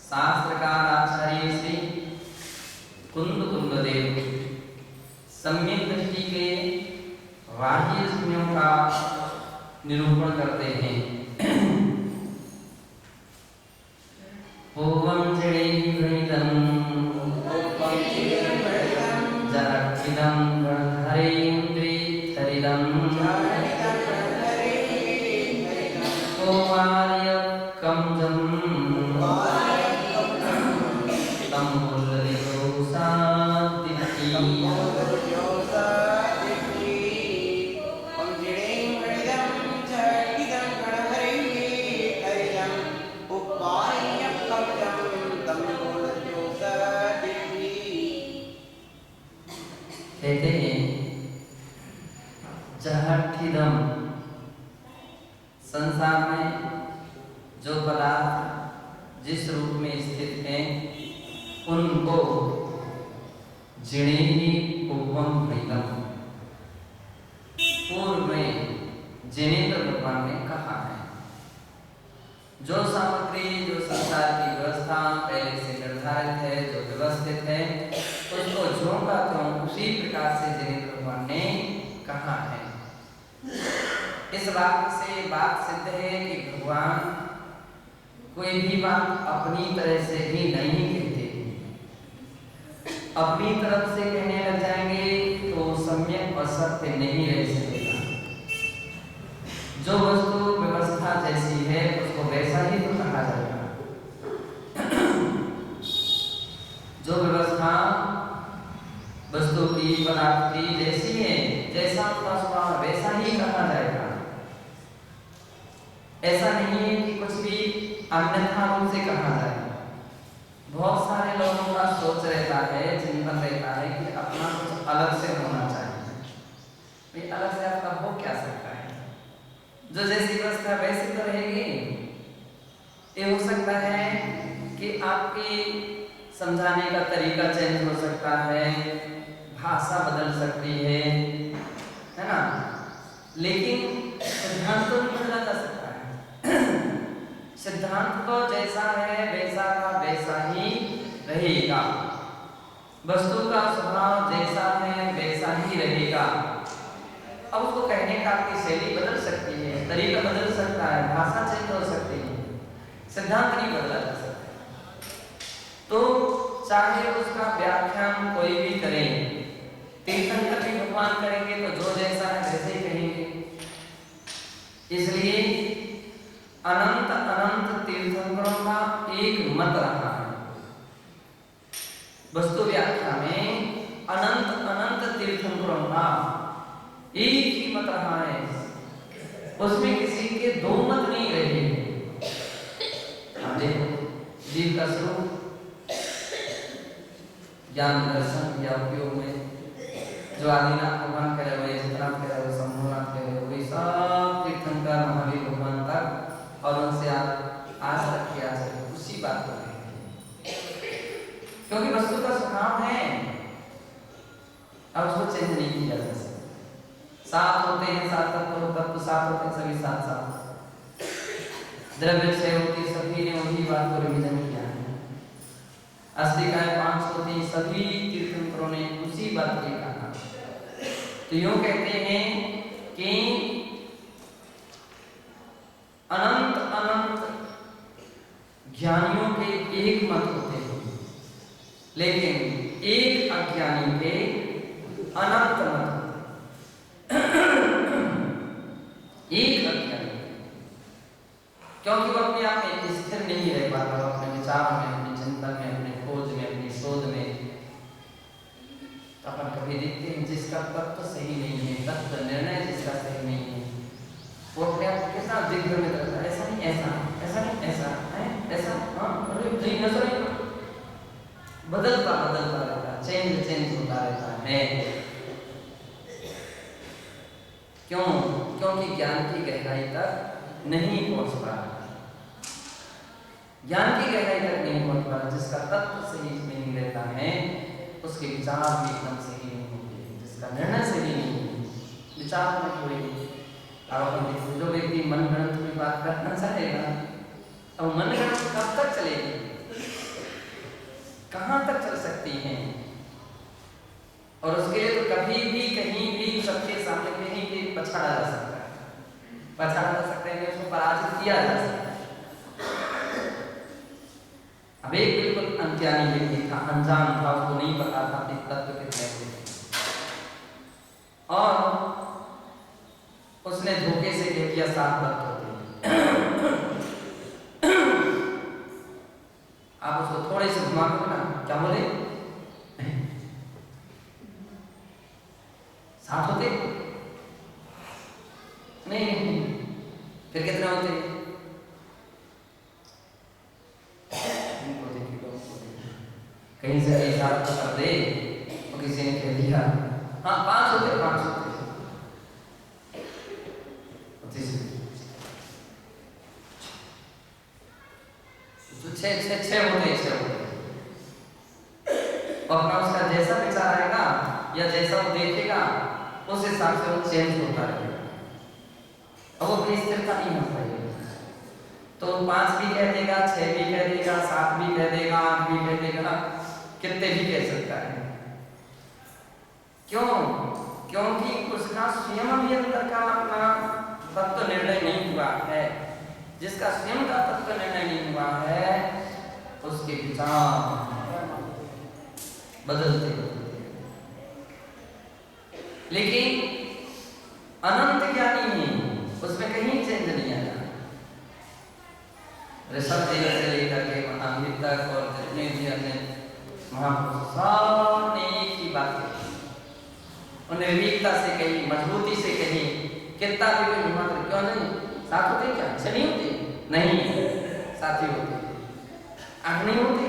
शास्त्रकार आचार्य श्री कुंददेव सम्यक दृष्टि के बाह्य स्मयों का निरूपण करते हैं। ओम जड़े वृणितं जरक्षितं गणधरेन्द्रियधरितं ओमार्यकं जं तं मुल्लदिगोसादिति कहते हैं जहठिदम, संसार में जो पदार्थ जिस रूप में स्थित हैं उनको जिणेहि पूर्वम भृतम, पूर्व में जिनेन्द्र भगवान ने कहा है। जो सामग्री, जो संसार की व्यवस्था पहले से निर्धारित है, जो व्यवस्थित है, उसको ज्यों का त्यों उसी प्रकार से जिनेन्द्र भगवान ने कहा है। इस बात से बात सिद्ध है कि भगवान कोई भी बात अपनी तरह से ही नहीं कहते। अपनी तरफ से कहने लग जाएंगे तो सम्यक और सत्य नहीं रह सकेगा। जो वस्तु व्यवस्था जैसी है उसको वैसा ही तो कहा जाएगा। जो व्यवस्था वस्तु की, पदार्थ की जैसी है, जैसा उसका स्वभाव वैसा ही कहा जाएगा। ऐसा नहीं है कि कुछ भी अन्यथा रूप से कहा जाए। बहुत सारे लोगों का सोच रहता है, चिंतन रहता है कि अपना कुछ अलग से होना चाहिए। भाई अलग से आपका हो क्या सकता है? जो जैसी व्यवस्था वैसी तो रहेगी। ये हो सकता है कि आपकी समझाने का तरीका चेंज हो सकता है, भाषा बदल सकती है ना, लेकिन सिद्धांत तो नहीं बदला जा सकता है। सिद्धांत तो जैसा है वैसा का वैसा ही रहेगा। वस्तु का स्वभाव जैसा है वैसा ही रहेगा। अब उसको कहने का आपकी शैली बदल सकती है, तरीका बदल सकता है, भाषा चेंज हो सकती है, सिद्धांत नहीं बदला जा सकता। तो चाहे उसका व्याख्यान कोई भी करे, तीर्थंकर भी भगवान करेंगे तो जो जैसा है वैसे ही कहेंगे। इसलिए अनंत अनंत तीर्थंकरों का एक मत रहा है। वस्तु व्याख्या में अनंत अनंत तीर्थंकरों का एक ही मत रहा है। उसमें किसी के दो मत नहीं रहे। जीव का स्वरूप ज्ञान दर्शन या उपयोग में जो आदिनाथ भगवान कह रहे हो, यशनाथ कह रहे हो, शंभुनाथ कह रहे हो, वही सब तीर्थंकर महावीर भगवान तक और उनसे आज तक किया जाए उसी बात को कहेंगे। क्योंकि वस्तु का स्वभाव है, अब उसको चेंज नहीं किया जा सकता। सात होते हैं, सात तत्व सात होते हैं, सभी सात सात। द्रव्य क्षय होती, सभी ने वही बात को रिविजन किया है। अस्थिकाएं 5 होती, सभी तीर्थंकरों ने उसी बात को कहा। तो यूं कहते हैं कि अनंत अनंत ज्ञानियों के एक मत होते हैं, लेकिन एक अज्ञानी के अनंत मत। एक अज्ञानी क्योंकि वो अपने आप में स्थिर नहीं रह पाता, अपने विचार में, अपने चिंतन में, अपने खोज में, अपनी शोध में। तो अपन कभी देखते हैं जिसका तत्व सही नहीं है, तत्व निर्णय जिसका सही नहीं है, वो अपने आप कितना दिग्भ्रमित रहता है। ऐसा नहीं, ऐसा ऐसा नहीं, ऐसा है, ऐसा हाँ, नहीं ऐसा नहीं, बदलता बदलता रहता है, चेंज होता रहता है। क्यों? क्योंकि ज्ञान की गहराई तक नहीं पहुंच पा रहा। ज्ञान की गहराई तक नहीं पहुंच पा रहा। जिसका तत्व सही नहीं रहता है उसके विचार भी एकदम सही नहीं होते, जिसका निर्णय सही नहीं होता, विचार में कोई जो व्यक्ति मन गणित में बात करना चाहेगा, अब मन गणित कब तक चलेगी? कभी भी कहीं भी सबके सामने कहीं भी पछाड़ा जा सकता है, पछाड़ा जा सकता है कि उसको पराजित किया जा सकता है। अब एक बिल्कुल अज्ञानी व्यक्ति था, अनजान था, उसको नहीं पता था कि तत्व कितने थे, और उसने धोखे से कह दिया 7 तत्व होते हैं। आप उसको थोड़े से घुमा कर ना, क्या बोले 7 होते नहीं, फिर कितने होते? कहीं से एक साथ कर दे और किसी ने कह दिया हाँ 5 होते, 5 होते, तो 6 होते। और अपना उसका जैसा विचार आएगा या जैसा वो देखेगा उस हिसाब से वो चेंज होता रहेगा, अब वो अपनी स्थिरता नहीं हो पाएगी। तो 5 भी कह देगा, 6 भी कह देगा, 7 भी कह देगा, 8 भी कह देगा, कितने भी कह सकता है। क्यों? क्योंकि उसका स्वयं भी अंदर का अपना तत्व निर्णय नहीं हुआ है। जिसका स्वयं का तत्व निर्णय नहीं हुआ है उसके विचार बदलते हैं। लेकिन अनंत ज्ञानी है, उसमें कहीं चेंज नहीं आया। ऋषभ देव से लेकर के महावीर तक और जितने भी अन्य महापुरुष सबने एक ही बात कही, उन्हें विवेकता से कही, मजबूती से कही, कितना भी कोई हिम्मत क्यों नहीं 7 होते क्या? 6 नहीं होते? नहीं, 7 ही होते। 8 नहीं होते?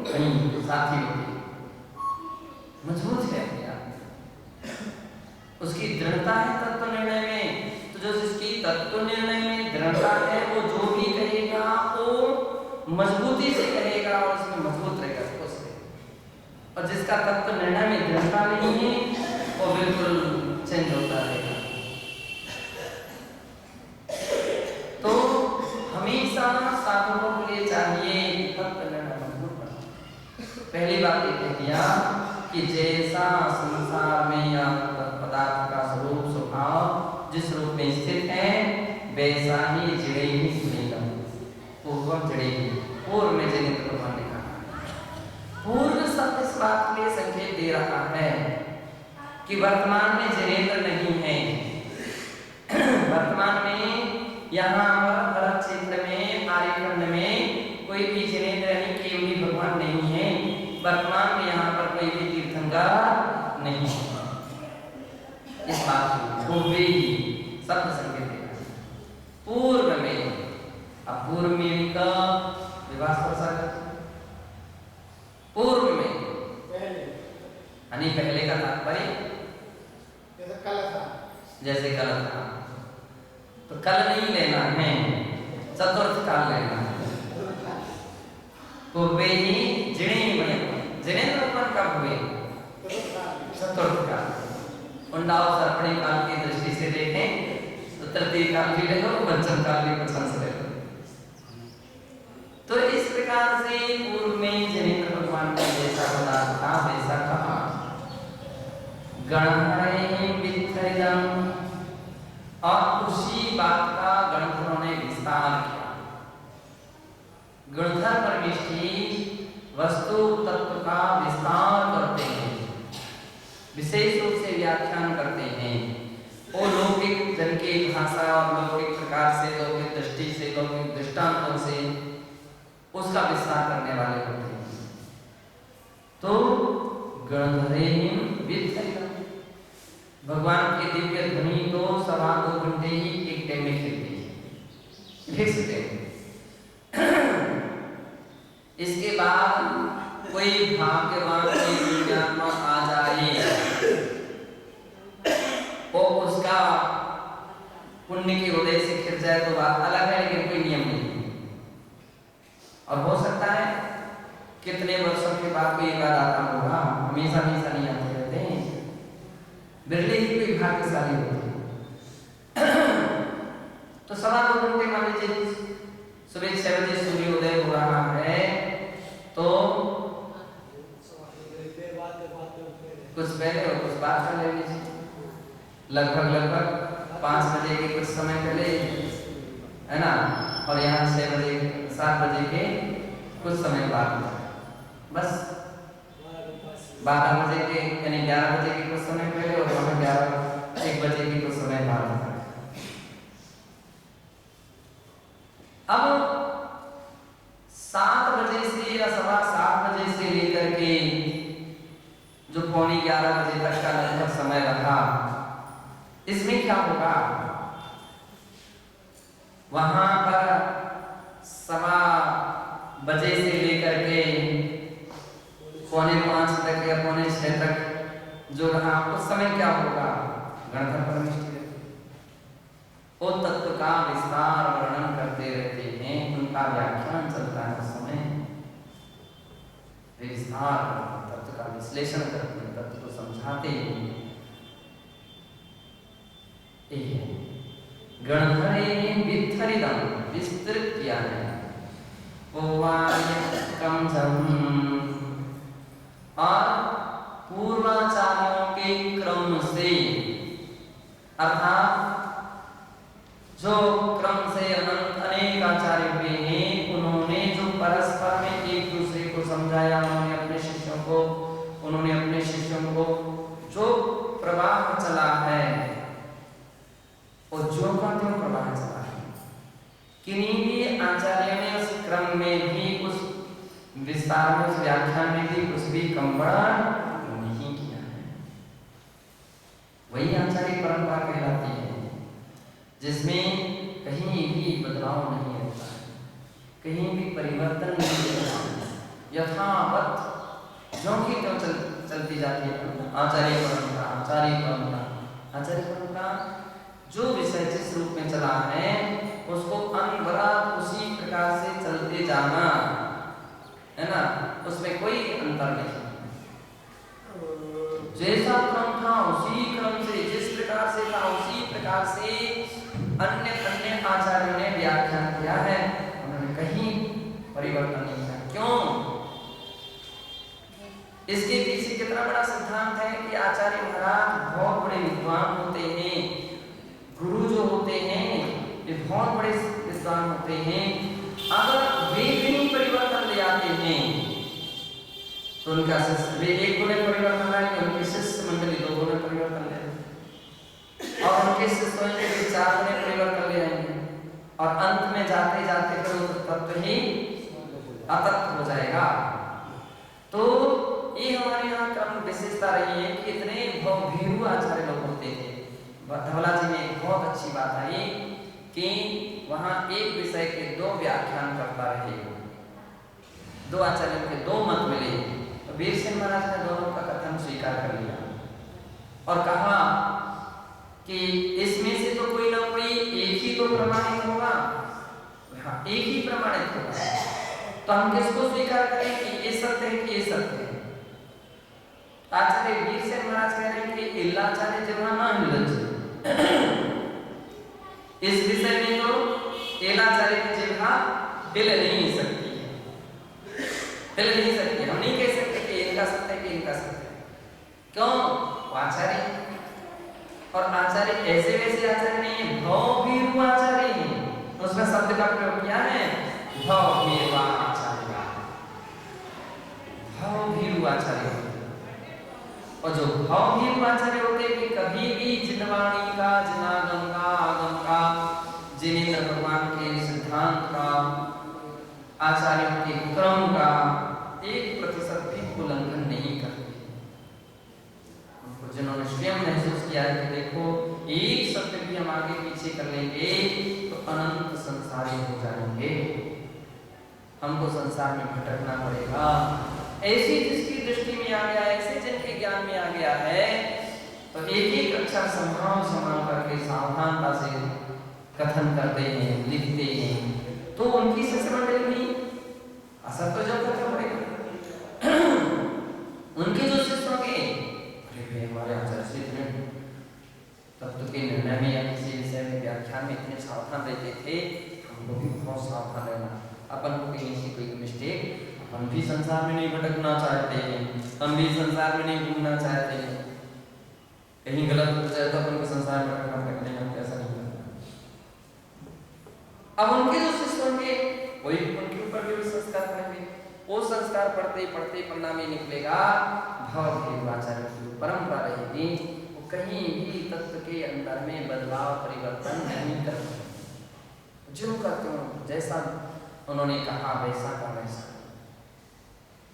नहीं, 7 ही होते। मजबूत है क्या? उसकी दृढ़ता है तत्व निर्णय में। तो जो जिसकी तत्व निर्णय में दृढ़ता है वो जो भी कहेगा वो मजबूती से कहेगा और उसमें मजबूत रहेगा उससे। और जिसका तत्व निर्णय में दृढ़ता नहीं है वो बिल्कुल चेंज होता रहेगा। तो हमेशा साधकों के लिए चाहिए तत्व निर्णय मजबूत बनाना। पहली बात ये कह दिया कि जैसा संसार में या पदार्थ का स्वरूप स्वभाव जिस रूप में स्थित है वैसा ही जड़े ही सुनेगा, पूर्व जड़े ही। पूर्व में जनित भगवान ने कहा, पूर्व सब इस बात के लिए संकेत दे रहा है कि वर्तमान में जनेन्द्र नहीं है। वर्तमान में यहाँ भरत क्षेत्र में आर्यखंड में कोई भी जनेन्द्र यानी केवली भगवान नहीं है। वर्तमान में यहाँ पर कोई भी तीर्थंकर नहीं है। इस बात को पूर्व ही शब्द संकेत देगा, पूर्व में। अब पूर्व में का विवाह पूर्व में यानी पहले का तात्पर्य जैसे कल था, तो कल नहीं लेना है, चतुर्थ काल लेना है। पूर्वे ही जिणे बने, जिनेन्द्र उत्पन्न कब हुए? चतुर्थ काल। उन्नाव सर्पणी काल की दृष्टि से देखें तो तृतीय काल भी ले लो, पंचम काल भी पंचम से ले लो। तो इस प्रकार से पूर्व में जनेन्द्र भगवान का जैसा पदार्थ था वैसा कहा। गणधरे वित्रयम्, और उसी बात का गणधरों ने विस्तार किया। गणधर परमेष्ठी वस्तु तत्व का विस्तार करते हैं, विशेष रूप से व्याख्यान करते हैं। वो लौकिक जन की भाषा और लौकिक प्रकार से, लौकिक दृष्टि से, लौकिक दृष्टांतों से उसका विस्तार करने वाले होते हैं। तो गणधरेहिं वित्रयम्, भगवान की दिव्य ध्वनि तो 2.25 घंटे ही एक टाइम में खिलती है, फिक्स टाइम। इसके बाद कोई भाग्यवान कोई पुण्यात्मा आ जाए और उसका पुण्य के उदय से खिल जाए तो बात अलग है, लेकिन कोई नियम नहीं। और हो सकता है कितने वर्षों के बाद कोई एक आता होगा, हमेशा नहीं आते रहते हैं, बिरले ही कोई भाग्यशाली होते हैं। तो 2.25 घंटे मान लीजिए सुबह 6 बजे सूर्योदय हो रहा है, तो कुछ पहले और कुछ से बात कर लेंगे। लगभग 5 बजे के कुछ समय पहले, है ना, और यहाँ 6 बजे 7 बजे के कुछ समय बाद, बस 12 बजे के यानी 11 बजे के कुछ समय पहले और वहाँ 1 बजे के कुछ समय बाद। अब 7 बजे से या 7:15 बजे से लेकर के जो 11:45 बजे तक का लगभग समय रहा, इसमें क्या होगा, वहां पर 7:15 बजे से लेकर के 4:45 तक या 5:45 तक जो रहा, उस समय क्या होगा, गणधर परमेष्ठी वो तत्व का विस्तार वर्णन करते रहते हैं, उनका व्याख्यान चलता है। उस समय विस्तार तत्व का विश्लेषण करते हैं, तत्व को समझाते हैं। गणधरे ने विस्तृतम विस्तृत किया है, और पूर्वाचार्यों के क्रम से, अर्थात जो क्रम से अनेक आचार्य हुए हैं, उन्होंने जो परस्पर में एक दूसरे को समझाया, उन्होंने अपने शिष्यों को जो प्रवाह चला है, और जो का जो प्रवाह चला है, किन्हीं भी आचार्य ने उस क्रम में भी, उस विस्तार में, उस व्याख्यान में भी कुछ भी कमबड़ा नहीं किया है। वही आचार्य परंपरा कहलाती है, जिसमें कहीं भी बदलाव नहीं होता है, कहीं भी परिवर्तन नहीं होता है, यथावत जो कि तो चलती जाती है। आचार्य परंपरा जो विषय जिस रूप में चला है, उसको अनवरत उसी प्रकार से चलते जाना, है ना, उसमें कोई अंतर नहीं। जैसा क्रम था उसी क्रम से, जिस प्रकार से था उसी प्रकार से अन्य आचार्यों ने व्याख्यान किया है, उन्होंने कहीं परिवर्तन नहीं किया। क्यों? इसके पीछे कितना बड़ा सिद्धांत है कि आचार्य महाराज बहुत बड़े विद्वान होते हैं, गुरु जो होते हैं ये बहुत बड़े विद्वान होते हैं। अगर वे भी परिवर्तन ले आते हैं तो उनका वे 1 गुणे परिवर्तन लाएंगे, उनके शिष्य मंडली 2 गुणे परिवर्तन ले आएंगे, और उनके शिष्यों के 4 गुणे परिवर्तन ले आएंगे, और अंत में जाते जाते फिर वो तत्व ही अतत्व हो जाएगा। तो ये हमारे यहाँ क्रम विशेषता रही है कि इतने भीरू आचार्य लोग होते थे। धवला जी में एक बहुत अच्छी बात आई कि वहाँ एक विषय के 2 व्याख्यान करता रहे, 2 आचार्यों के 2 मत मिले, तो वीरसेन महाराज ने दोनों का कथन स्वीकार कर लिया और कहा कि इसमें से तो कोई ना कोई एक ही तो प्रमाणित होगा, हाँ एक ही प्रमाणित होगा, तो हम किसको स्वीकार करें कि ये सत्य है कि ये सत्य है। आचार्य वीरसेन महाराज कह रहे हैं कि इल्लाचार्य जिह्वा न हिलज, इस विषय में तो इल्लाचार्य की जिह्वा हिल नहीं सकती है, हिल नहीं सकती। हम नहीं कह सकते कि इनका सत्य है कि इनका सत्य है। क्यों? आचार्य, और आचार्य ऐसे वैसे आचार्य नहीं है, भवभीरु आचार्य है। उसमें शब्द का प्रयोग किया है, भवभीरु आचार्य, भवभीरु आचार्य। और जो भवभीरु आचार्य होते हैं कि कभी भी जिनवाणी का, जिनागम का, आगम का, जिनेंद्र भगवान के सिद्धांत का, आचार्यों के क्रम का 1% भी उल्लंघन नहीं करते। उनको जिन्होंने स्वयं महसूस किया है कि देखो एक सत्य भी हम आगे पीछे कर लेंगे तो अनंत संसारी हो जाएंगे, हमको संसार में भटकना पड़ेगा। ऐसी जिसकी दृष्टि में आ गया, ऐसे जिनके ज्ञान में आ गया है, तो एक अक्षर संभाल करके सावधानता से कथन करते हैं, लिखते हैं, तो उनकी शिष्य मंडली में असर तो जब करना पड़ेगा। उनके जो शिष्य होंगे, अरे हमारे आचार्य से इतने तत्व के निर्णय में या किसी विषय में व्याख्यान में इतने सावधान रहते थे, हमको भी बहुत सावधान रहना। अपन को कहीं से कोई मिस्टेक, हम भी संसार में नहीं भटकना चाहते हैं, हम भी संसार में नहीं घूमना चाहते हैं, कहीं गलत हो जाए तो अपन को संसार में रखना पड़ेगा, हम कैसा नहीं करना। अब उनके जो शिष्य होंगे वही उनके ऊपर भी संस्कार पड़ेंगे। वो संस्कार पढ़ते पढ़ते परिणाम ये निकलेगा भवदेवाचार्य की परंपरा रहेगी, वो कहीं भी तत्व के अंदर में बदलाव परिवर्तन नहीं कर पाएंगे। जो का त्यों जैसा उन्होंने कहा वैसा का वैसा,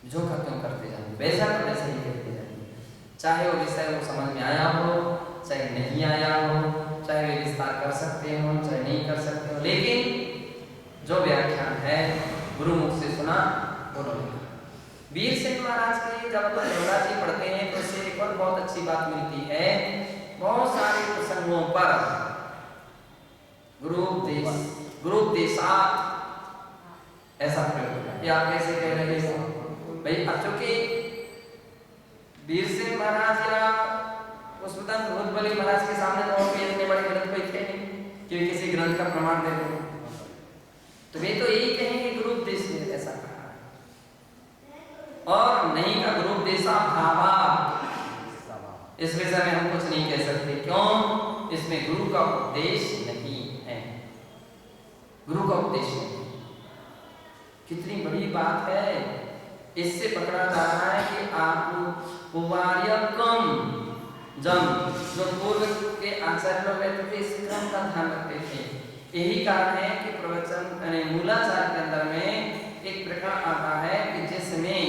जो का त्यों करते जाएंगे, वैसा का वैसा ही करते जाएंगे। चाहे वो विषय वो समझ में आया हो, चाहे नहीं आया हो, चाहे वे विस्तार कर सकते हो, चाहे नहीं कर सकते हो, लेकिन जो व्याख्यान है गुरुमुख से सुना उन्होंने। वीर सिंह महाराज के जब अपन देवराज जी पढ़ते हैं तो उससे एक और बहुत अच्छी बात मिलती है। बहुत सारे प्रसंगों पर गुरुपदेशात ऐसा प्रयोग होता है। आप कैसे कह रहे हो भाई? अब चूंकि वीर सिंह महाराज या भूतबली महाराज के सामने तो इतने बड़े ग्रंथ कोई थे नहीं कि किसी ग्रंथ का प्रमाण दे दो, तो वे तो यही कहेंगे गुरुपदेश ने ऐसा कहा, और नहीं का गुरुपदेशा भावा। इस विषय में हम कुछ नहीं कह सकते, क्यों? इसमें गुरु का उपदेश नहीं है, गुरु का उपदेश नहीं। कितनी बड़ी बात है। इससे पकड़ा जा रहा है कि आप कम जम जो पूर्व के आचार्य लोग रहते थे इस क्रम का ध्यान रखते थे। यही कारण है कि प्रवचन मूलाचार के अंदर में एक प्रकार आता है कि जिसमें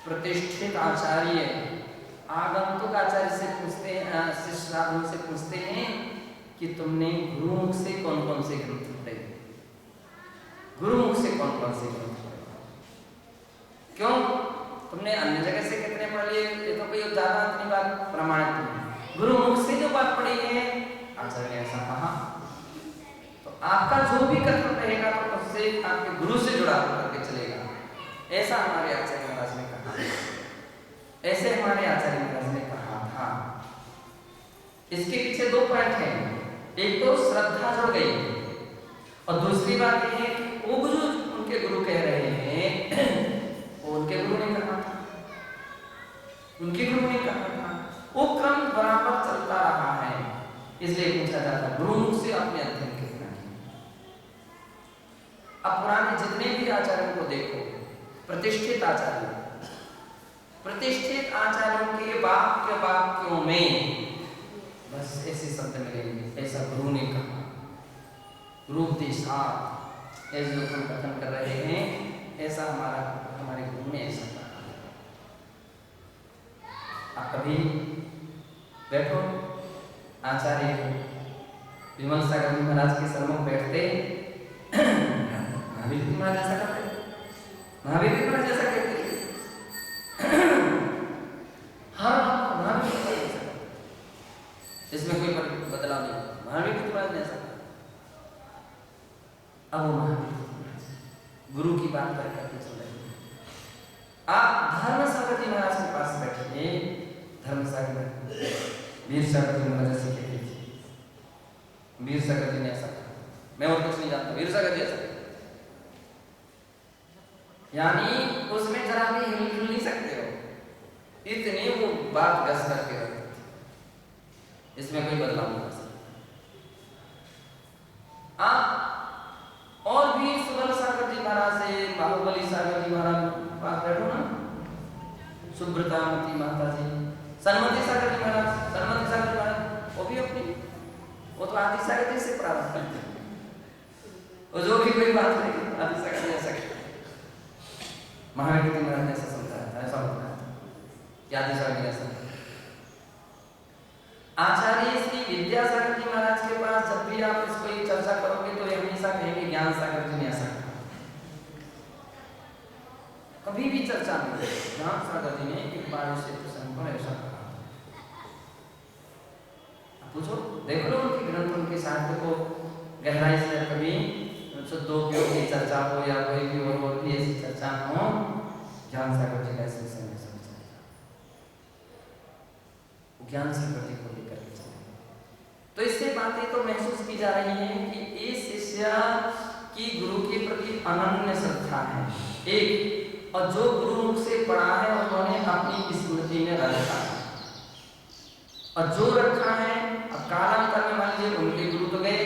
प्रतिष्ठित आचार्य आगंतुक आचार्य से पूछते हैं, शिष्यार्थियों से पूछते हैं कि तुमने गुरुमुख से कौन कौन से ग्रंथ पढ़े, गुरुमुख से कौन कौन से ग्रंथ पढ़े, क्यों तुमने अन्य जगह से कितने पढ़ लिए, ये तो कोई ज्यादा इतनी बात प्रमाणित नहीं। गुरुमुख से जो बात पढ़ी है आचार्य ने ऐसा कहा, तो आपका जो भी कथन रहेगा तो उससे आपके गुरु से जुड़ा करके चलेगा। ऐसा हमारे आचार्य महाराज ने कहा, ऐसे हमारे आचार्य महाराज ने कहा था। इसके पीछे दो पॉइंट हैं, एक तो श्रद्धा जुड़ गई और दूसरी बात यह है कि वो गुरु उनके गुरु कह रहे हैं वो उनके गुरु ने कहा था, उनके गुरु ने कहा था, वो क्रम बराबर चलता रहा है। इसलिए पूछा जाता है गुरुमुख से अपने अध्ययन कितना किया। अब पुराने जितने भी आचार्यों को देखो, प्रतिष्ठित आचार्यों के वाक्यों में बस ऐसे शब्द मिलेंगे, ऐसा गुरु ने कहा, गुरुपदेशात, ऐसे जो हम कथन कर रहे हैं ऐसा हमारे गुरु ने ऐसा कहा। आप कभी बैठो, आचार्य विमल सागर महाराज के सम्मुख बैठते, महावीर महाराज ऐसा करते, महावीर महाराज ऐसा कहते, हाँ महावीर महाराज ऐसा करते, इसमें कोई बदलाव नहीं, महावीर महाराज ने ऐसा कहा। अब वो महावीर गुरु की बात करके चल रहे हैं। आप धर्मसागर जी महाराज के पास बैठिए, धर्मसागर वीर सागर जी महाराज ऐसे कहते थे, वीर सागर जी ने ऐसा कहा, मैं और कुछ नहीं जानता, वीर सागर जी ऐसा कहते, यानी उसमें जरा भी हिल नहीं सकते हो, इतनी वो बात गस करके रखते थे, इसमें कोई बदलाव नहीं हो सकता। आप और भी सुबल सागर जी महाराज से, बाहुबली सागर जी महाराज पास बैठो ना, सुब्रतामती माता जी, सन्मति सागर जी महाराज, सन्मति सागर जी महाराज वो भी अपनी, वो तो आदि सागर जी से प्रारंभ करते हैं, वो जो भी कोई बात नहीं आदि सागर जी ऐसा कहते हैं। महावीर महाराज ने ऐसा समझाया था, ऐसा होता है कि आदि सागर जी ऐसा। आचार्य श्री विद्यासागर जी महाराज के पास जब भी आप इसको एक चर्चा करोगे तो ये हमेशा कहेंगे ज्ञान सागर जी ने ऐसा कहा। कभी भी चर्चा में ज्ञान सागर जी ने एक बार से प्रसंग पर ऐसा कहा। पूछो, देख लो उनके ग्रंथ, उनके साहित्य को गहराई से कभी शुद्धोपयोग की चर्चा हो या कोई भी और भी ऐसी चर्चा हो, ज्ञान सागर जी का ऐसे ज्ञान सागर जी को लेकर के चले। तो इससे बातें तो महसूस की जा रही है कि इस शिष्य की गुरु के प्रति अनन्य श्रद्धा है एक, और जो गुरु मुख से पढ़ा है उन्होंने अपनी स्मृति में रखा है। और जो रखा है, अब कालांतर में मान लीजिए उनके गुरु तो गए,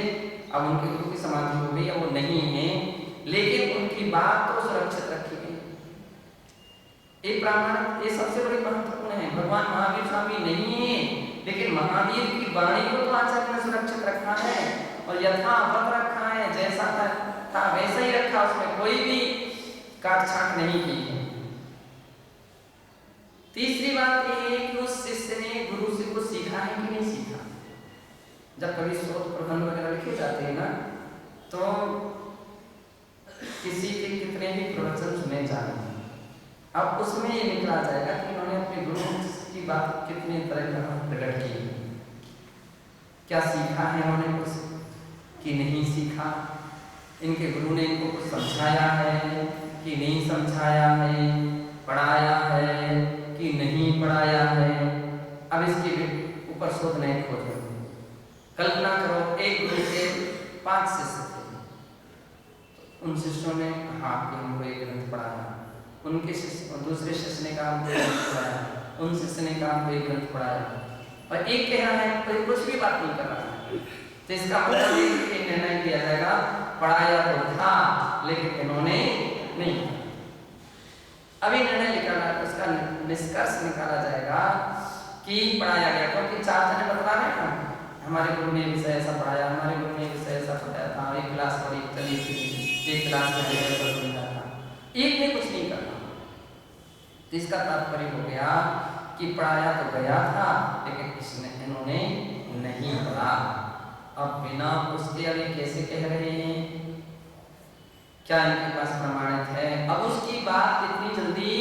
अब उनके गुरु की समाधि हो गई, अब वो नहीं है, लेकिन उनकी बात तो सुरक्षित रखी गई। ये प्रामाणिक, ये सबसे बड़ी महत्वपूर्ण है। भगवान महावीर स्वामी नहीं है, लेकिन महावीर की वाणी को तो आचार्य ने सुरक्षित रखा है और यथावत रखा है, जैसा था वैसा ही रखा, उसमें कोई भी काट छाट नहीं की है। तीसरी बात यह है कि उस शिष्य ने गुरु से कुछ सीखा है कि नहीं सीखा। जब कभी शोध प्रबंध वगैरह लिखे जाते हैं ना, तो किसी के कितने भी प्रवचन सुने जाते हैं, अब उसमें ये निकला जाएगा कि उन्होंने अपने गुरु की बात कितने तरह प्रकट की, क्या सीखा है उन्होंने कुछ कि नहीं सीखा, इनके गुरु ने इनको कुछ समझाया है कि नहीं समझाया है, पढ़ाया है कि नहीं पढ़ाया है। अब इसके ऊपर शोध नहीं खोज। कल्पना करो एक गुरु के 5 शिष्य थे, उन शिष्यों ने कहा कि हमको एक ग्रंथ पढ़ाया, उनके शिष्य, दूसरे शिष्य ने कहा हमको एक ग्रंथ पढ़ाया, उन शिष्य ने कहा हमको एक ग्रंथ पढ़ाया, और एक कह रहा है कोई कुछ भी बात नहीं कर रहा है। तो इसका मतलब ये निर्णय किया जाएगा पढ़ाया तो था लेकिन इन्होंने नहीं। अभी निर्णय निकाला, उसका निष्कर्ष निकाला जाएगा कि पढ़ाया गया, क्योंकि 4 जने बता रहे हैं ना, हमारे गुरु ने विषय ऐसा पढ़ाया, हमारे गुरु ने विषय ऐसा पढ़ाया था, एक क्लास बड़ी चली थी, एक क्लास में समझा था, एक ने कुछ नहीं करना। तो इसका तात्पर्य हो गया कि पढ़ाया तो गया था लेकिन इन्होंने नहीं पढ़ा। अब बिना उसके अभी कैसे कह रहे हैं, क्या इनके पास प्रमाणित है? अब उसकी बात इतनी जल्दी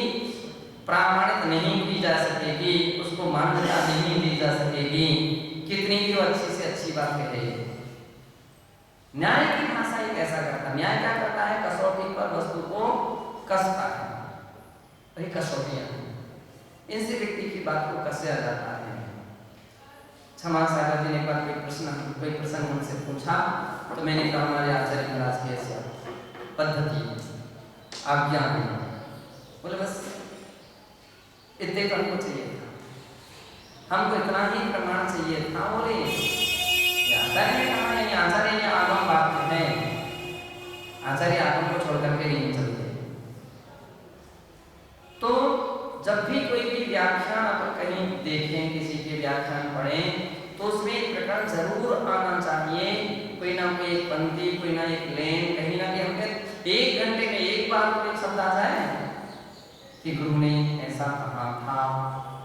प्रमाणित नहीं की जा सकेगी, उसको मान्यता नहीं दी जा सकेगी, कितनी भी अच्छी से अच्छी बात कहे। न्याय की भाषा एक ऐसा करता है, न्याय क्या करता है, कसौटी पर वस्तु को कसता है, वही कसौटियां, इनसे व्यक्ति की बात को कसा जाता है। क्षमा सागर जी ने एक बार कोई प्रश्न हमसे पूछा, तो मैंने कहा हमारे आचार्य महाराज की ऐसी पद्धति आज्ञा है, बोले बस इतने तो हमको चाहिए था, हमको इतना ही प्रमाण चाहिए था। बोले आचार्य ने कहा है, आचार्य ने आगम बात है, आचार्य आगम को छोड़ करके नहीं चलते। तो जब भी कोई भी व्याख्यान अपन कहीं देखें, किसी के व्याख्यान पढ़ें, तो उसमें एक प्रकरण जरूर आना चाहिए, कोई ना कोई एक पंक्ति, कोई ना एक लाइन, कहीं ना कहीं हमके 1 घंटे में एक बार तो एक शब्द आ जाए कि गुरु ने ऐसा कहा था,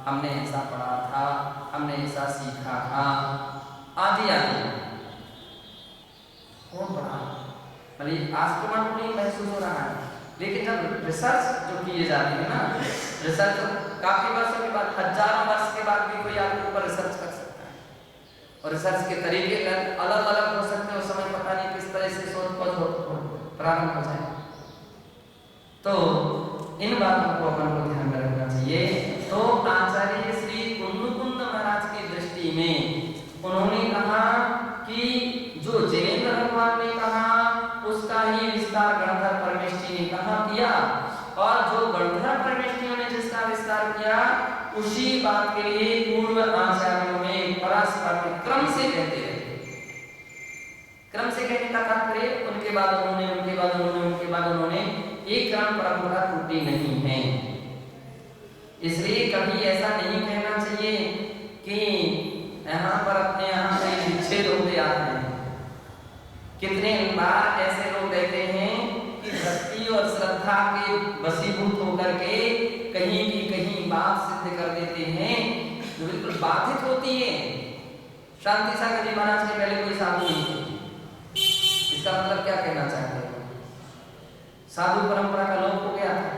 हमने ऐसा पढ़ा था, हमने ऐसा सीखा था, आदि आदि। बहुत बड़ा मतलब आज तो मन नहीं महसूस हो रहा है, लेकिन जब रिसर्च जो किए जाते हैं ना, रिसर्च काफी वर्षों के बाद, हजारों वर्ष के बाद भी कोई आपके ऊपर रिसर्च कर सकता है, और रिसर्च के तरीके अलग अलग हो सकते हैं, उस समय पता नहीं किस तरह से शोध खोज प्रारंभ हो जाए। तो इन बातों को अपन को ध्यान में रखना चाहिए। तो आचार्य श्री कुंद महाराज की दृष्टि में उन्होंने कहा कि जो जिनेंद्र भगवान ने कहा उसका ही विस्तार गणधर परमेष्ठी ने कहा किया, और जो गणधर परमेष्ठियों ने जिसका विस्तार किया उसी बात के लिए पूर्व आचार्यों में परस्पर क्रम से कहते रहे। क्रम से कहने का तात्पर्य उनके बाद उन्होंने, उनके बाद उन्होंने, उनके बाद उन्होंने, एक क्रम परंपरा टूटी नहीं है। इसलिए कभी ऐसा नहीं कहना चाहिए कि यहाँ पर अपने यहाँ से विच्छेद हो गया है। कितने बार ऐसे लोग कहते हैं कि भक्ति और श्रद्धा के वशीभूत होकर के कहीं की कहीं बात सिद्ध कर देते हैं जो बिल्कुल बाधित होती है। शांति सागर जी महाराज के पहले कोई साधु नहीं थे, इसका मतलब क्या कहना चाहते हैं? साधु परंपरा का लोप हो गया था।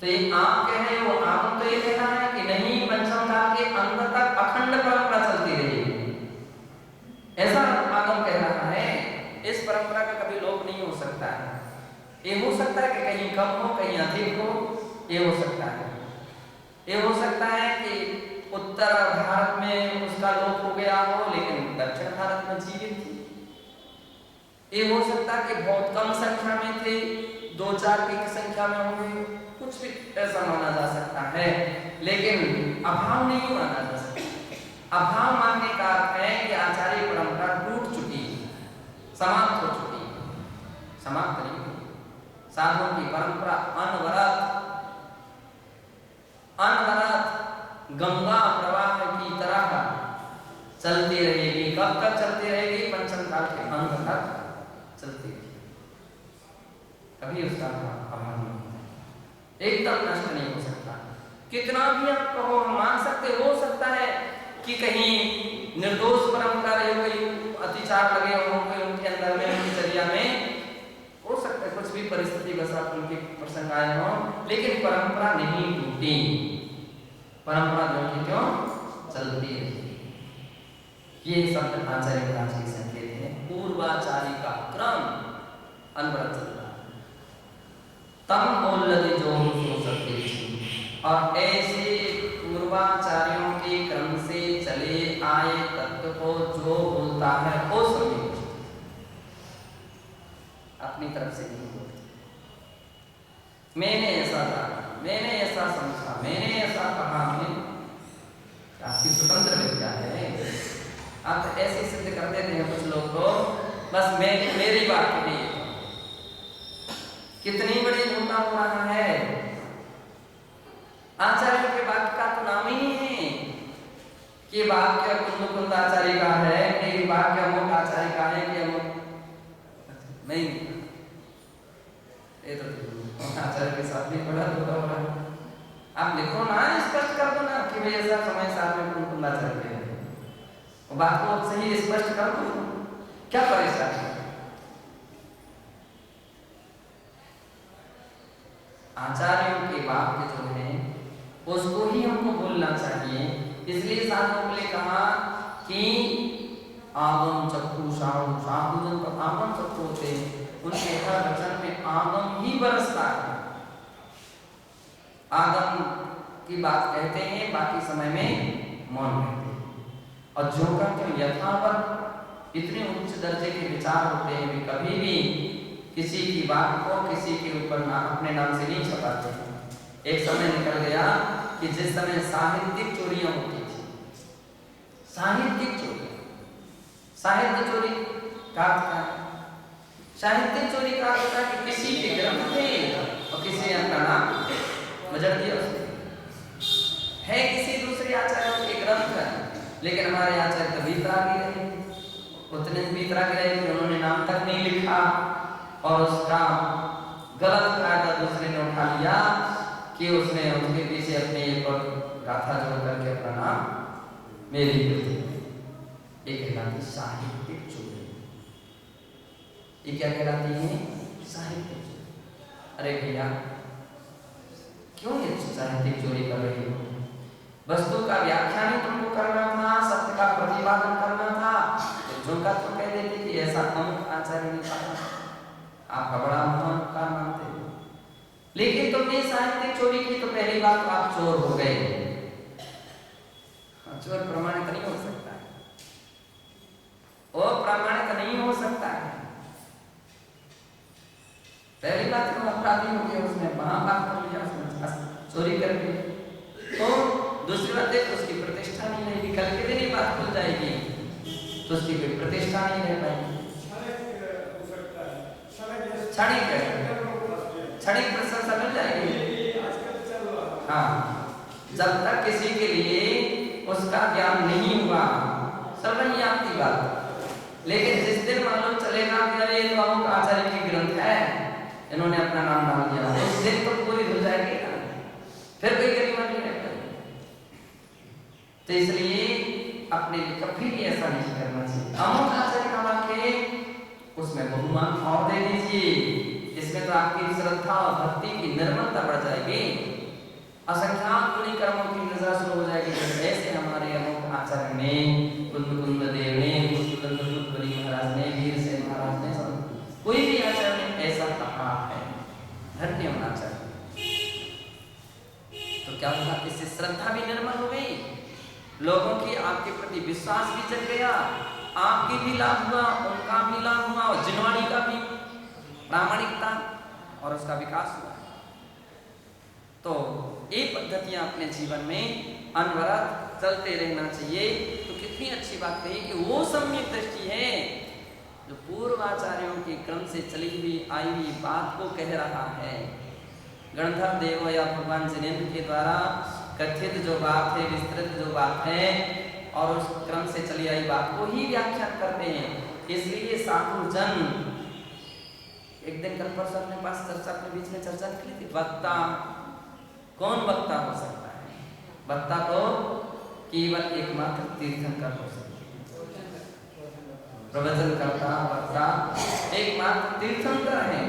तो ये आप कह रहे हो, आप तो ये कहना है कि नहीं, पंचम काल के अंत तक अखंड परंपरा चलती रही, ऐसा आगम कह रहा है। इस परंपरा का कभी लोप नहीं हो सकता है। ये हो सकता है कि कहीं कम हो, कहीं अधिक हो, ये हो सकता है। ये हो सकता है कि उत्तर भारत में उसका लोप हो गया हो लेकिन दक्षिण भारत में जीवित थी। ये हो सकता है कि बहुत कम संख्या में थे, 2-4 की संख्या में होंगे, कुछ भी ऐसा माना जा सकता है, लेकिन अभाव नहीं माना जा सकता। अभाव मानने का अर्थ है कि आचार्य परंपरा टूट चुकी है, समाप्त हो चुकी है, समाप्त नहीं हुई। साधुओं की परंपरा अनवरत गंगा प्रवाह की तरह चलती रहेगी। कब तक चलती रहेगी? पंचम काल के अंत तक चलती रहेगी, कभी उसका अभाव नहीं होता, एकदम नष्ट नहीं हो सकता। कितना भी आप कहो, मान सकते हो सकता है कि कहीं निर्दोष परंपरा रही हो गई, अतिचार लगे होंगे उनके अंदर में, उनकी चर्या में, हो सकता है कुछ भी परिस्थिति वसात उनके प्रसंग आए हो, लेकिन परंपरा नहीं टूटी, परंपरा जो कि क्यों चलती रही। ये शब्द आचार्य विराज के संकेत है। पूर्वाचारी का क्रम अनवरत चल रहा है। तम बोलते जो हो सकते थे, और ऐसे पूर्वाचार्यों के क्रम से चले आए तत्व को जो बोलता है वो सभी अपनी तरफ से नहीं बोलते। मैंने ऐसा जाना, मैंने ऐसा समझा, मैंने ऐसा कहा, आपकी स्वतंत्र विद्या है। आप तो ऐसे सिद्ध कर देते हैं कुछ लोग को, बस मेरी बात के लिए। कितनी बड़ी धोखा हो रहा है। आचार्यों के वाक्य का तो नाम ही नहीं है कि वाक्य कुंद आचार्य का है, कि वाक्य अमुक आचार्य का है, कि अमुक नहीं। ये तो आचार्य के साथ भी बड़ा धोखा हो रहा है। आप लिखो ना, स्पष्ट कर दो ना कि भाई ऐसा समय साथ में कुंद आचार्य है, वो बात को सही स्पष्ट कर दो, क्या परेशानी है। आचार्यों के वाक्य जो है उसको ही हमको बोलना चाहिए। इसलिए साधुओं ने कहा कि आगम चक्षु साधुजन तो आगम चक्षु होते, उनके हर वचन में आगम ही बरसता है। आगम की बात कहते हैं, बाकी समय में मौन रहते हैं। और जो का क्यों यथावत इतने उच्च दर्जे के विचार होते हैं, वे कभी भी किसी की बात को किसी के ऊपर ना अपने नाम से नहीं छपाते। एक समय निकल गया कि जिस समय साहित्यिक चोरियां होती थी, साहित्यिक चोरी, साहित्य चोरी का साहित्य चोरी का होता है कि किसी के ग्रंथ थे और किसी ने अपना नाम बजड़ दिया उसने। है किसी दूसरे आचार्यों के ग्रंथ, लेकिन हमारे आचार्य तो बीतरागी रहे, उतने बीतरागी रहे कि उन्होंने नाम तक नहीं लिखा, और उसका गलत फायदा दूसरे ने उठा लिया कि उसने उसके पीछे अपने एक और गाथा जोड़ करके अपना नाम मेरी एक कहलाती साहित्यिक चोरी। ये क्या कहलाती है? साहित्यिक चोरी। अरे भैया क्यों ये साहित्यिक चोरी कर रही हो? वस्तु का व्याख्यान ही तुमको करना था, सत्य का प्रतिपादन करना था, जो का तुम कह देते कि ऐसा अमुक आचार्य ने कहा, आपका बड़ा महत्वपूर्ण मानते हो, लेकिन तुमने साहित्यिक चोरी की तो पहली बात तो आप चोर हो गए। चोर प्रमाणित नहीं हो सकता है, और प्रमाणित नहीं हो सकता है। पहली बात तो अपराधी हो गया, उसने महापाप कर लिया, उसने चोरी कर ली। तो दूसरी बात है उसकी प्रतिष्ठा नहीं रहेगी, कल के दिन ये बात खुल जाएगी तो उसकी कोई प्रतिष्ठा नहीं रह पाएगी। क्षणिक प्रशंसा मिल जाएगी। हाँ, जब तक किसी के लिए उसका ज्ञान नहीं हुआ सब नहीं आपकी बात, लेकिन जिस दिन मालूम चलेगा कि अरे तो अमुक आचार्य की ग्रंथ है, इन्होंने अपना नाम डाल दिया, उस दिन तो पूरी हो जाएगी ना, फिर कोई गरिमा नहीं रह पाएगी। तो इसलिए अपने कभी भी ऐसा नहीं करना चाहिए। अमुक आचार्य का वाक्य उसमें बहुमान और दे दीजिए, इसमें तो आपकी श्रद्धा और भक्ति की निर्मलता बढ़ जाएगी, असंख्यात पुण्य कर्मों की निज़ा शुरू हो जाएगी। जैसे हमारे अमुक आचार्य ने, कुंद देव ने, महाराज ने, वीर सेन महाराज ने, कोई भी आचार्य ने ऐसा कहा है, धन्य होना चाहिए। तो क्या हुआ? इससे श्रद्धा भी निर्मल हो गई, लोगों की आपके प्रति विश्वास भी जग गया, आपकी भी लाभ हुआ, उनका भी लाभ हुआ, और जिनवाणी का भी प्रामाणिकता और उसका विकास हुआ है। तो ये पद्धतियां अपने जीवन में अनवरत चलते रहना चाहिए। तो कितनी अच्छी बात कही कि वो सम्यक दृष्टि है जो पूर्वाचार्यों के क्रम से चली हुई आई हुई बात को कह रहा है। गणधर देव या भगवान जिनेंद्र के द्वारा कथित जो बात है, विस्तृत जो बात है, और उस क्रम से चली आई बात को ही व्याख्यान करते हैं। इसलिए साधु जन, एक दिन कल परसों अपने पास चर्चा अपने बीच में चर्चा निकली थी, वक्ता कौन वक्ता हो सकता है? वक्ता तो केवल एकमात्र तीर्थंकर हो सकता है। प्रवचन करता वक्ता एकमात्र तीर्थंकर है।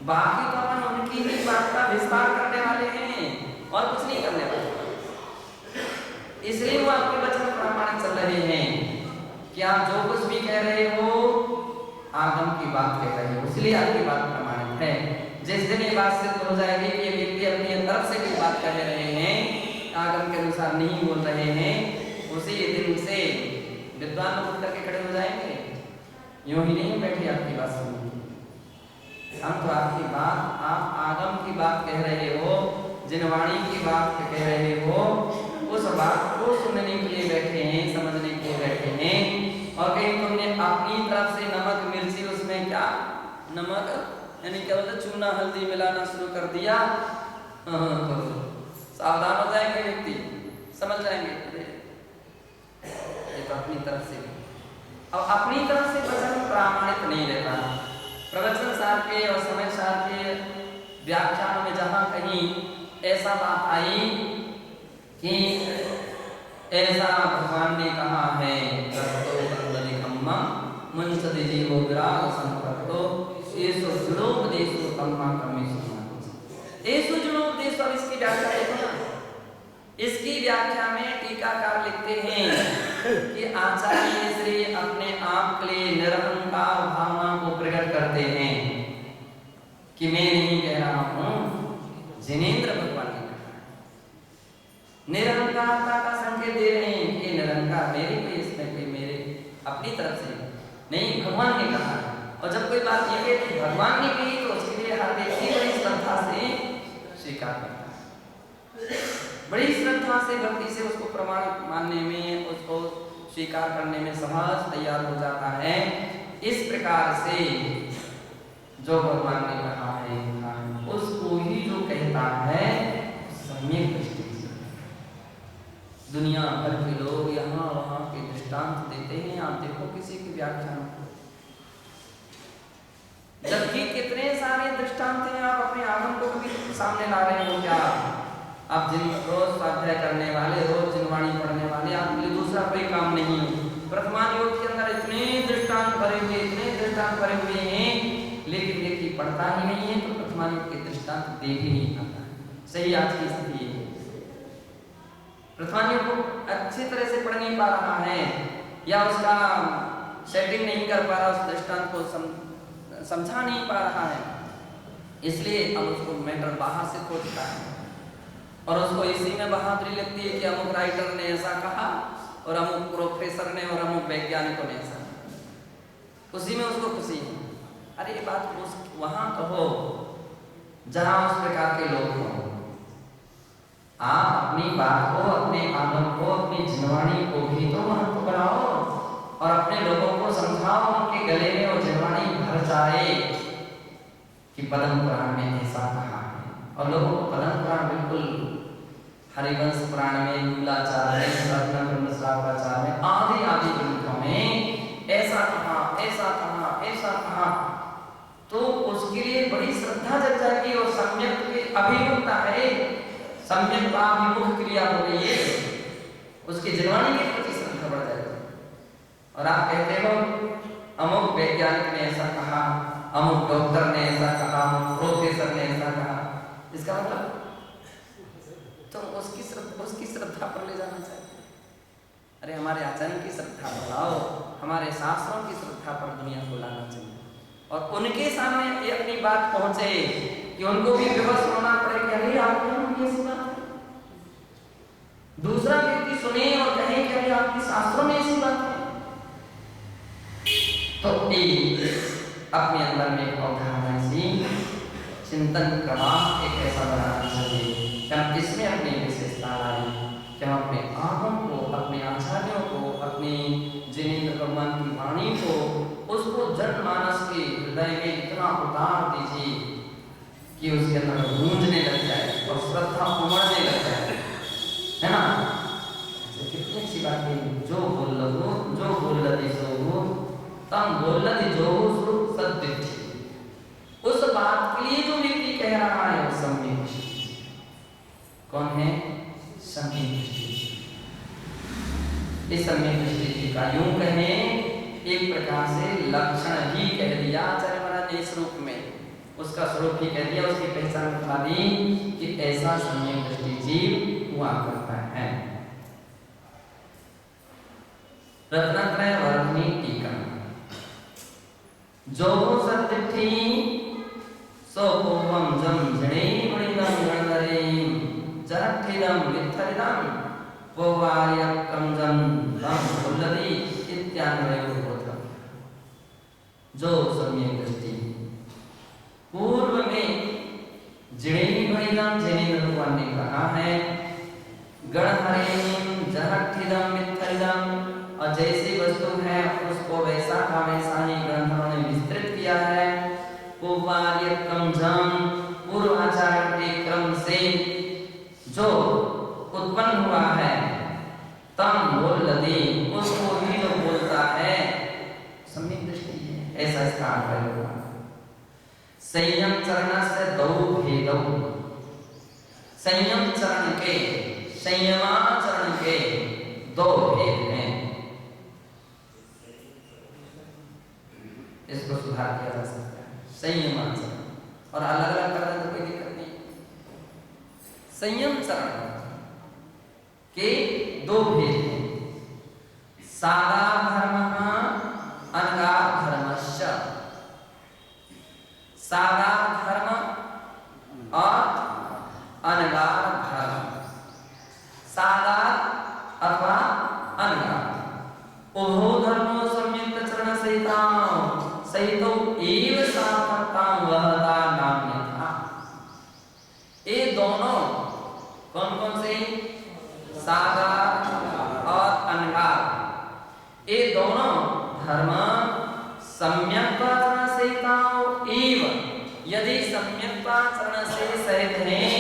बाकी तो अपन उनकी ही बात का विस्तार करने वाले हैं और कुछ नहीं करने वाले। इसलिए वो आपके वचन प्रमाणित चल रहे हैं कि आप जो कुछ भी कह रहे हो आगम की बात कह रहे हो, इसलिए आपकी बात प्रमाणित है। जिस दिन ये बात सिद्ध हो जाएगी कि ये व्यक्ति अपनी तरफ से कोई बात कह रहे हैं, आगम के अनुसार नहीं बोल रहे हैं, उसी दिन से विद्वान उठ करके खड़े हो जाएंगे। यूं ही नहीं बैठे आपकी बात सुनने, हम तो आपकी बात, आप आगम की बात कह रहे हो, जिनवाणी की बात कह रहे हो, उस बात को सुनने के लिए बैठे हैं, समझने के लिए बैठे हैं। और कहीं तुमने अपनी तरफ से नमक मिर्ची उसमें क्या नमक यानी क्या बोलते चूना हल्दी मिलाना शुरू कर दिया, तो सावधान हो जाएंगे व्यक्ति, समझ जाएंगे ये तो अपनी तरफ से। अब अपनी तरफ से वचन प्रामाणिक नहीं रहता। प्रवचन सार के और समय सार के व्याख्यानों में जहाँ कहीं ऐसा बात आई कि ऐसा भगवान ने कहा है, इसकी व्याख्या देखो ना। इसकी व्याख्या में टीकाकार लिखते हैं कि आचार्य श्री अपने आप के लिए निरहंकार भावना को प्रकट करते हैं कि मैं नहीं कह रहा हूं, जिनेंद्र भगवान ने कहा। निरंकारता का संकेत दे रहे हैं कि निरंकार मेरे कोई इसमें कोई मेरे अपनी तरफ से नहीं, भगवान ने कहा। और जब कोई बात ये कि भगवान ने कही तो उसके लिए हर व्यक्ति बड़ी श्रद्धा से स्वीकार करता है, बड़ी श्रद्धा से भक्ति से उसको प्रमाण मानने में, उसको स्वीकार करने में सहज तैयार हो जाता है। इस प्रकार से जो भगवान ने कहा है उसको ही जो कहता है सम्यक दृष्टि। दुनिया भर के लोग यहाँ वहाँ के दृष्टांत देते हैं, आप देखो किसी की व्याख्यान, जबकि कितने सारे दृष्टांत हैं। आप अपने आगम को कभी सामने ला रहे हो क्या? आप जिन रोज स्वाध्याय करने वाले, रोज जिनवाणी पढ़ने वाले, आपके लिए दूसरा कोई काम नहीं। वर्तमान योग के अंदर इतने दृष्टांत भरे हुए, इतने दृष्टांत भरे हुए हैं, लेकिन व्यक्ति पढ़ता ही नहीं है तो वर्तमान योग के दृष्टांत दे भी नहीं पाता। सही आज की स्थिति है, वर्तमान योग को अच्छी तरह से पढ़ नहीं पा रहा है या उसका सेटिंग नहीं कर पा रहा, उस दृष्टांत को समझा नहीं पा रहा है, इसलिए अब उसको मैटर बाहर से खोजता है और उसको इसी में बहादुरी लगती है कि अमुक राइटर ने ऐसा कहा और अमुक प्रोफेसर ने और अमुक वैज्ञानिकों ने ऐसा, उसी में उसको खुशी है। अरे ये बात उस वहां कहो जहां उस प्रकार के लोग हों। आप अपनी बात को, अपने आगम को, अपनी जिनवाणी को भी तो महत्व बनाओ और अपने लोगों को समझाओ, उनके गले में वो जिनवाणी भर जाए कि पद्म पुराण में ऐसा कहा है। और लोगों को पद्म पुराण बिल्कुल हरिवंश पुराण में, मूलाचार में, ब्रह्मश्रावाचार में, आदि आदि ग्रंथों में ऐसा कहा, ऐसा कहा, ऐसा कहा, तो उसके लिए बड़ी श्रद्धा जग जाएगी और सम्यक की अभिमुखता है, सम्यक अभिमुख क्रिया हो गई है, उसकी जिनवाणी के प्रति श्रद्धा बढ़ जाएगी। और आप कहते हो अमुक वैज्ञानिक ने ऐसा कहा, अमुक डॉक्टर ने ऐसा कहा, प्रोफेसर ने ऐसा कहा, इसका मतलब तो उसकी श्रद्धा पर ले जाना चाहिए। अरे हमारे आचार्य की श्रद्धा पर लाओ, हमारे शास्त्रों की श्रद्धा पर दुनिया को लाना चाहिए और उनके सामने ये अपनी बात पहुंचे कि उनको भी विवश होना पड़े कि अरे आपने ये सुना, दूसरा व्यक्ति सुने और कहे कि अरे आपके शास्त्रों में ऐसी बात है, तो अपने अंदर में अवधारणा सी ही चिंतन क्रमांक एक ऐसा बनाना चाहिए कि हम इसमें अपनी विशेषता लाएं, कि हम अपने आगम को, अपने आचार्यों को, अपनी जिनेंद्र भगवान की वाणी को, उसको जनमानस के हृदय में इतना उतार दीजिए कि उसके अंदर गूंजने लग जाए और श्रद्धा उमड़ने लग जाए, है ना। कितनी अच्छी बात है। जो बोल लदी सो तम बोल लदी जो सत्य, उस बात के लिए जो व्यक्ति कह रहा है वो सम्यक दृष्टि। कौन है? सम्यक दृष्टि। इस सम्यक दृष्टि का यूं कहें एक प्रकार से लक्षण ही कह दिया आचार्य महाराज ने इस रूप में, उसका स्वरूप ही कह दिया, उसकी पहचान बता दी कि ऐसा सम्यक दृष्टि जीव हुआ करता है। रत्नत्रय वर्णनी टीका। जो सत्य सो पूर्वम जम जणे मणिदम गणधरे जरठिदम वित्थलिदम पोवार्यकम जम दम उल्लदी इत्यान्वयोर्बोधम। जो सम्यक दृष्टि पूर्व में जणे मणिदम, जिनेंद्र भगवान ने कहा है, गणधरे जरठिदम वित्थलिदम, और जैसी वस्तु है उसको वैसा का वैसा ही ग्रंथों ने विस्तृत किया है। पूर्वाचार के क्रम से जो उत्पन्न हुआ है, तम बोलती, उसको ही जो बोलता है सम्यक दृष्टि है, ऐसा इसका अर्थ होगा। संयम चरण से दो भेदौ, संयम चरण के, संयमाचरण के दो भेद हैं, इसको सुधार किया जा सकता है। संयमाचरण और अलग अलग कर दें तो कोई दिक्कत नहीं। संयम चरण के दो भेद हैं, सागा धर्मः अनगार धर्मश्च। सागा धर्म और अनगार धर्म, सागा अथवा अनगार, उभो धर्मो सम्यक चरण सहितो एव सार्थकतां वहता नान्यथा। ये दोनों कौन कौन से? सागार और अनगार, ये दोनों धर्म सम्यक्ताचरण सहिताओ एव, यदि सम्यक्ताचरण से सहित हैं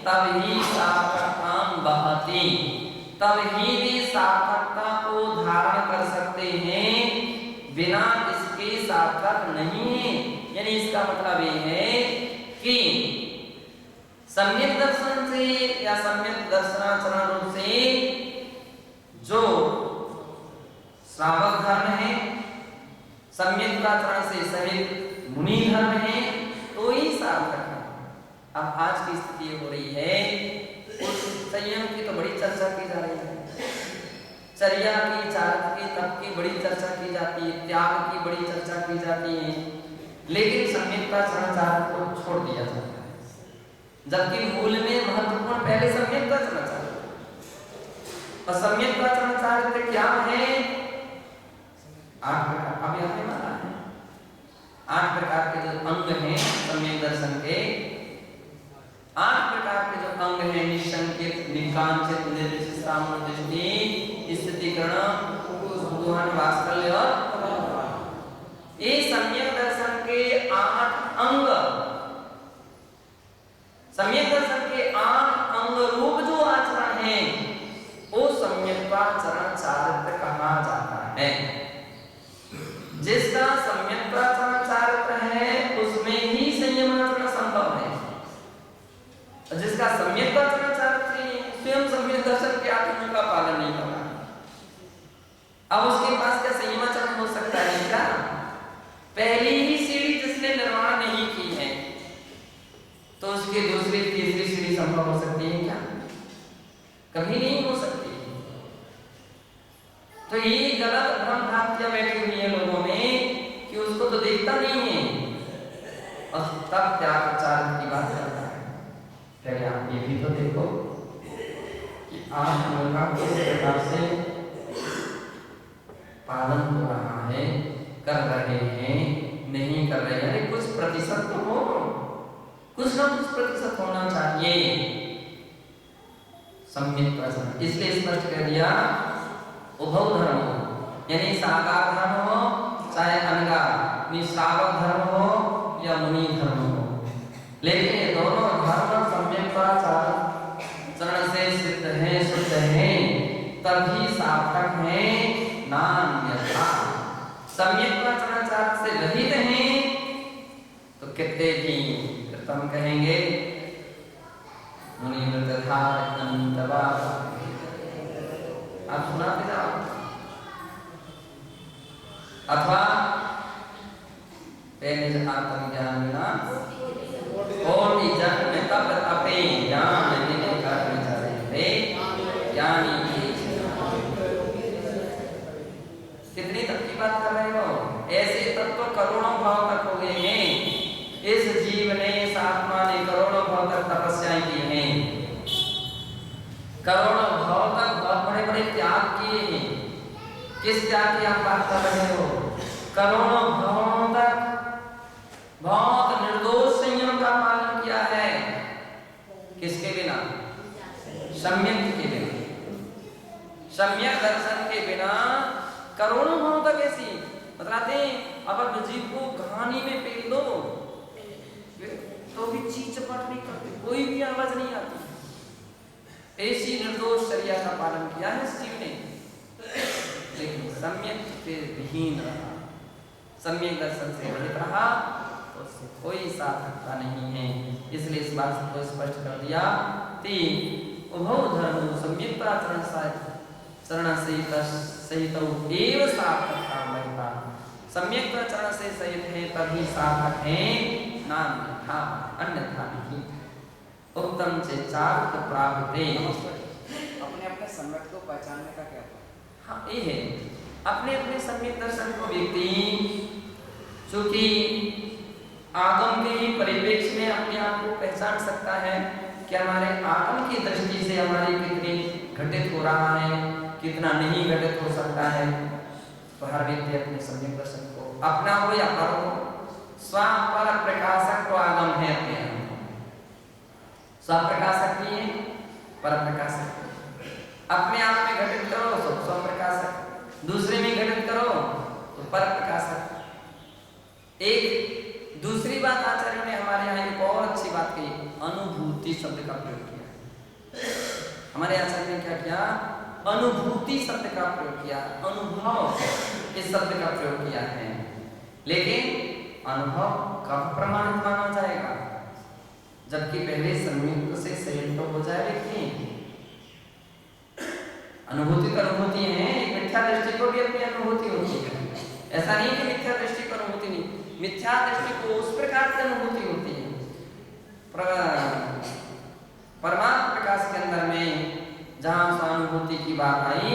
तब ही सार्थकतां वहति, तब ही वे सार्थकता को धारण कर सकते हैं, बिना इसके सार्थक नहीं है। यानी इसका मतलब ये है कि सम्यक दर्शन से या सम्यक दर्शनाचरण रूप से जो श्रावक धर्म है, सम्यक्ताचरण से सहित मुनि धर्म है, तो ही सार्थक है। अब आज की स्थिति हो रही है, उस संयम की तो बड़ी चर्चा की जा रही है, चर्या की, चारित्र की, तप की बड़ी चर्चा की जाती है, त्याग की बड़ी चर्चा की जाती है, लेकिन सम्यक्ताचरण चारित्र को छोड़ दिया जाता है, जबकि मूल में महत्वपूर्ण पहले सम्यक्ताचरण चारित्र। और सम्यक्ताचरण चारित्र क्या है? 8 प्रकार, अभी आपने माना है 8 प्रकार के जो अंग हैं सम्यक दर्शन के, 8 प्रकार के जो अंग हैं, निशंकित, निकांचित, निर्विशेष, सामोदृष्टि, स्थितिकरण, कुतूहल, वात्सल्य और ये सम्यक दर्शन के 8 अंग, सम्यक दर्शन के 8 अंग रूप जो आचरण है वो सम्यक्ताचरण चारित्र कहा जाता है। जिसका सम्यक्ताचरण चारित्र है उसमें ही संयमाचरण संभव है, और जिसका सम्यक्ताचरण चारित्र स्वयं सम्यक दर्शन के 8 अंगों का पालन नहीं कर रहा, अब उसके पास क्या संयमाचरण हो सकता है? क्या पहली ही सीढ़ी जिसने निर्माण नहीं की है तो उसकी दूसरी तीसरी सीढ़ी संभव हो सकती है क्या? कभी नहीं हो सकती। तो ये गलत भ्रम भ्रांतियां बैठी हुई है लोगों में कि उसको तो देखता नहीं है और तब त्याग चारित्र की बात करता है। पहले आप ये भी तो देखो कि आप लोगों का किस प्रकार से पालन हो रहा है, कर रहे हैं, नहीं कर रहे, अरे कुछ प्रतिशत तो हो, कुछ ना कुछ प्रतिशत होना चाहिए सम्यक प्रश्न। इसलिए स्पष्ट कर दिया उभौ धर्म हो, यानी साकार धर्म हो चाहे अनगार, निश्रावक धर्म हो या मुनि धर्म हो, लेकिन ये दोनों धर्म सम्यक्ताचार चरण से सिद्ध है, शुद्ध है, तभी सार्थक है, नान्यथा सम्यक्ताचार से रहित है तो कितने भी कृतम कहेंगे मुनि तथा अनंतवा। आप सुनाते जाओ, अथवा निज आत्मज्ञान बिना कोटि जन्म तप अपे ज्ञान निधि कर विचारे ज्ञानी की। कितनी तक की बात कर रहे हो? ऐसे तक तो करोड़ों भाव तक हो गए हैं, इस जीव ने, इस आत्मा ने करोड़ों भाव तक तपस्याएं की हैं, करोड़ों भाव तक बहुत बड़े बड़े त्याग किए हैं। किस त्याग की आप बात कर रहे हो? करोड़ों भावों तक बहुत निर्दोष संयम का पालन किया है। किसके बिना? सम्यक के बिना, सम्यक दर्शन के बिना करोड़ों भावों तक ऐसी बतलाते हैं। अब आप जीव को कहानी में पेल दो तो भी चीचपट नहीं करते, कोई भी आवाज नहीं आती। ऐसी निर्दोष चर्या का पालन किया है इस जीव ने, लेकिन सम्यक के विहीन रहा, सम्यक दर्शन से रहित रहा, तो उससे कोई सार्थकता नहीं है। इसलिए इस बात को स्पष्ट कर दिया कि उभौ धर्म सम्यक्ताचरण चरण सहित एव सार्थकता महिमा। सम्यक्ताचरण से सहित है तभी सार्थक है, नान्यथा अन्यथा नहीं। उत्तम से चार्थ प्राप्ते। अपने अपने सम्यक को पहचानने का क्या है? हाँ ये है, अपने अपने सम्यक दर्शन को व्यक्ति चूंकि आगम के ही परिप्रेक्ष्य में अपने आप को पहचान सकता है कि हमारे आगम की दृष्टि से हमारी कितनी घटित हो रहा है, कितना नहीं घटित हो सकता है। तो हर व्यक्ति अपने सम्यक दर्शन को अपना हो या पर हो, स्व पर प्रकाशक तो आगम है अपने आप, स्व प्रकाशक भी है, पर प्रकाशक अपने आप में घटित करो तो स्व प्रकाशक, दूसरे में घटित करो तो पर प्रकाशक। एक दूसरी बात आचार्यों ने हमारे यहाँ एक और अच्छी बात कही, अनुभूति शब्द का प्रयोग किया। हमारे आचार्य ने क्या किया? अनुभूति शब्द का प्रयोग किया, अनुभव इस शब्द का प्रयोग किया है। लेकिन अनुभव कब प्रमाणित माना जाएगा? जबकि पहले संयुक्त से संयुक्त हो जाए व्यक्ति। अनुभूति तो अनुभूति है, मिथ्या दृष्टि को भी अपनी अनुभूति होती है। ऐसा नहीं कि मिथ्या दृष्टि को अनुभूति नहीं, मिथ्या दृष्टि को उस प्रकार की अनुभूति होती है। परमात्मा प्रकाश के अंदर में जहाँ स्वानुभूति की बात आई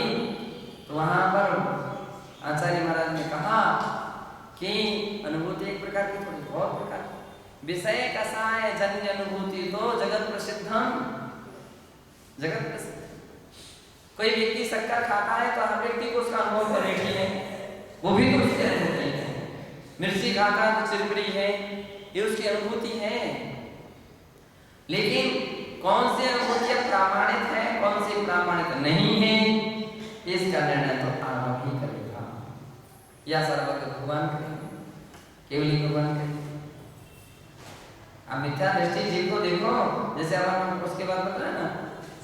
तो वहाँ पर आचार्य महाराज ने कहा कि अनुभूति एक प्रकार की थोड़ी, बहुत प्रकार की। विषय कसाय जन्य अनुभूति तो जगत प्रसिद्धम, जगत प्रसिद्ध। कोई व्यक्ति शक्कर खाता है तो हर व्यक्ति को उसका अनुभव करने की है, वो भी तो उसकी अनुभूति है। मिर्ची खाता है तो चिरबरी है, ये उसकी अनुभूति है। लेकिन कौन सी अनुभूति प्रामाणिक है, कौन सी प्रामाणिक नहीं है, इसका निर्णय तो आत्मा ही करेगा। या सर्वज्ञ भगवान करेंगे, केवली भगवान करेंगे। अब मिथ्या दृष्टि जीव को देखो, जैसे अब हम उसके बाद बता रहे ना,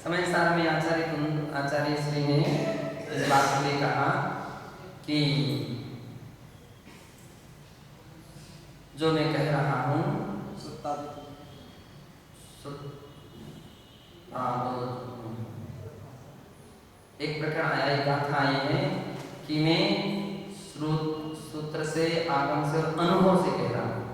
समय सार में आचार्य श्री ने इस बात को लिए कहा कि जो मैं कह रहा हूँ एक प्रकार आया, एक गाथा आई है कि मैं सूत्र से, आगम से और अनुभव से कह रहा हूँ।